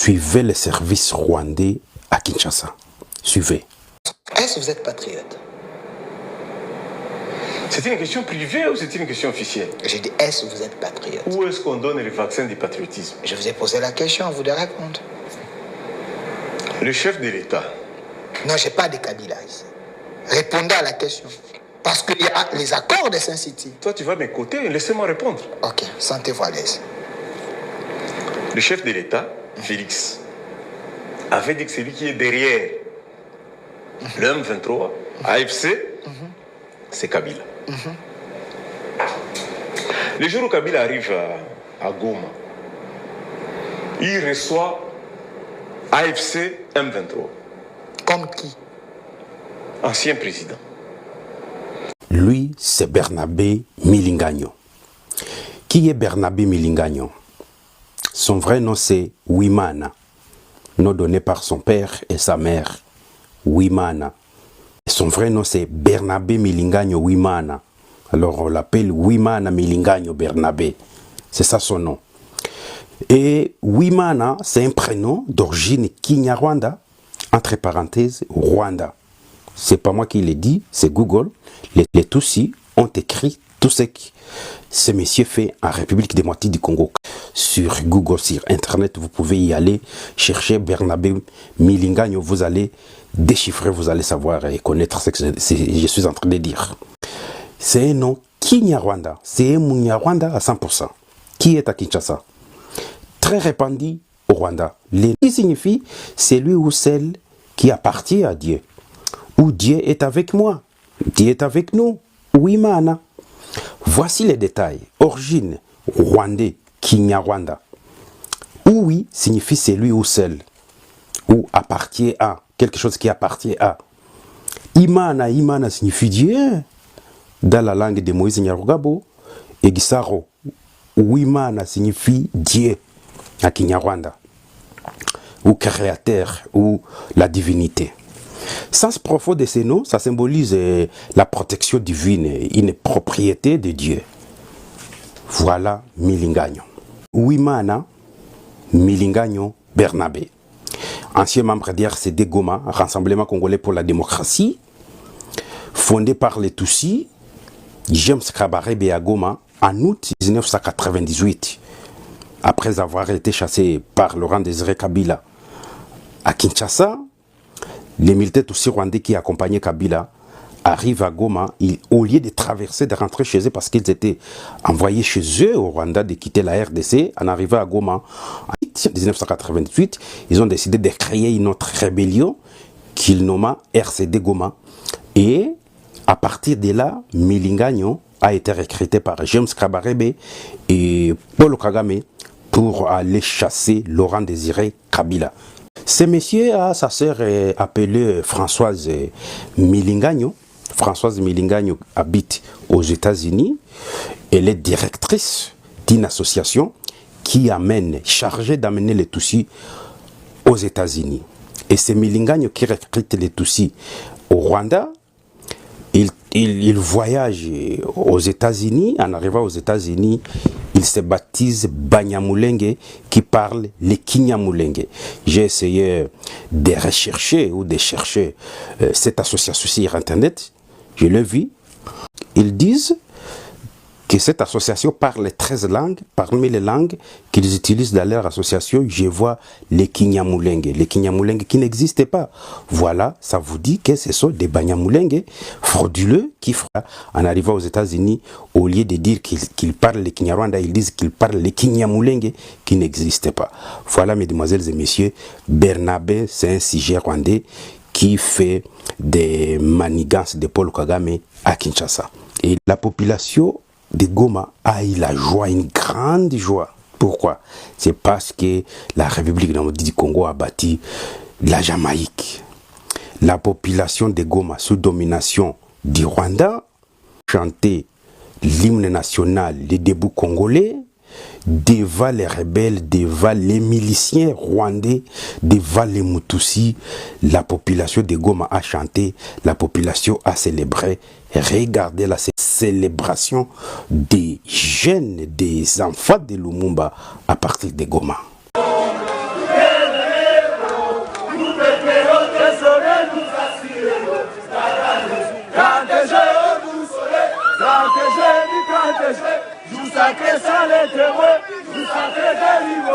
Suivez les services rwandais à Kinshasa. Suivez. Est-ce que vous êtes patriote? C'est une question privée ou c'est une question officielle? J'ai dit, est-ce que vous êtes patriote? Où est-ce qu'on donne le vaccin du patriotisme? Je vous ai posé la question, vous devez répondre. Le chef de l'État. Non, je n'ai pas de Kabila ici. Répondez à la question. Parce qu'il y a les accords de Saint-City. Toi, tu vas m'écouter, laissez-moi répondre. Ok, sentez-vous à l'aise. Le chef de l'État, Félix, avait dit que celui qui est derrière le M23, AFC, c'est Kabila. Le jour où Kabila arrive à Goma, il reçoit AFC M23. Comme qui? Ancien président. Lui, c'est Bernabé Milingagno. Qui est Bernabé Milingagno? Son vrai nom, c'est Wimana, nom donné par son père et sa mère, Wimana. Son vrai nom, c'est Bernabé Milingagno Wimana. Alors, on l'appelle Wimana Milingagno Bernabé. C'est ça son nom. Et Wimana, c'est un prénom d'origine Kinyarwanda, entre parenthèses, Rwanda. C'est pas moi qui l'ai dit, c'est Google. Les Tutsis ont écrit tout ce que ce monsieur fait en République démocratique du Congo. Sur Google, sur Internet, vous pouvez y aller, chercher Bernabé Milingagno, vous allez déchiffrer, vous allez savoir et connaître ce que je suis en train de dire. C'est un nom Kinyarwanda, c'est un Munyarwanda à 100%, qui est à Kinshasa. Très répandu au Rwanda. Qui signifie celui ou celle qui appartient à Dieu. Où Dieu est avec moi. Dieu est avec nous. Wimana. Voici les détails. Origine, Rwandais, Kinyarwanda. Oui signifie celui ou celle. Ou appartient à. Quelque chose qui appartient à. Imana, Imana signifie Dieu. Dans la langue de Moïse Nyarugabo. Et Gisaro. Wimana signifie Dieu. À Kinyarwanda. Ou créateur. Ou la divinité. Sens profond de ces noms, ça symbolise la protection divine, une propriété de Dieu. Voilà Milingagno. Wimana Milingagno Bernabé. Ancien membre d'RCD Goma, Rassemblement Congolais pour la démocratie, fondé par les Tutsis, James Kabarebe à Goma, en août 1998, après avoir été chassé par Laurent Désiré Kabila à Kinshasa. Les militaires Tutsis rwandais qui accompagnaient Kabila arrivent à Goma, au lieu de traverser, de rentrer chez eux parce qu'ils étaient envoyés chez eux au Rwanda de quitter la RDC, en arrivant à Goma en 1998, ils ont décidé de créer une autre rébellion qu'ils nomma RCD Goma. Et à partir de là, Milingagno a été recruté par James Kabarebe et Paul Kagame pour aller chasser Laurent Désiré Kabila. Ce monsieur a sa sœur appelée Françoise Milingagno. Françoise Milingagno habite aux États-Unis. Elle est directrice d'une association qui chargée d'amener les Tutsis aux États-Unis. Et c'est Milingagno qui recrute les Tutsis au Rwanda. Il voyage aux États-Unis. En arrivant aux États-Unis, il se baptise Banyamulenge, qui parle le Kinyamulenge. J'ai essayé de rechercher ou de chercher cette association sur Internet. Je l'ai vu. Ils disent que cette association parle 13 langues. Parmi les langues qu'ils utilisent dans leur association, je vois les Kinyamulenge. Les Kinyamulenge qui n'existaient pas. Voilà, ça vous dit que ce sont des Banyamulenge frauduleux qui, en arrivant aux États-Unis, au lieu de dire qu'ils parlent les Kinyarwanda, ils disent qu'ils parlent les Kinyamulenge qui n'existaient pas. Voilà, mesdemoiselles et messieurs, Bernabé, c'est un sujet rwandais qui fait des manigances de Paul Kagame à Kinshasa. Et la population de Goma a eu la joie, une grande joie. Pourquoi? C'est parce que la République démocratique du Congo a bâti la Jamaïque. La population de Goma, sous domination du Rwanda, chantait l'hymne national des débuts congolais, devant les rebelles, devant les miliciens rwandais, devant les Mutusi. La population de Goma a chanté, la population a célébré. Regardez la célébration des jeunes, des enfants de Lumumba à partir de Goma. jour sacré sans les témoins, jour sacré délivré.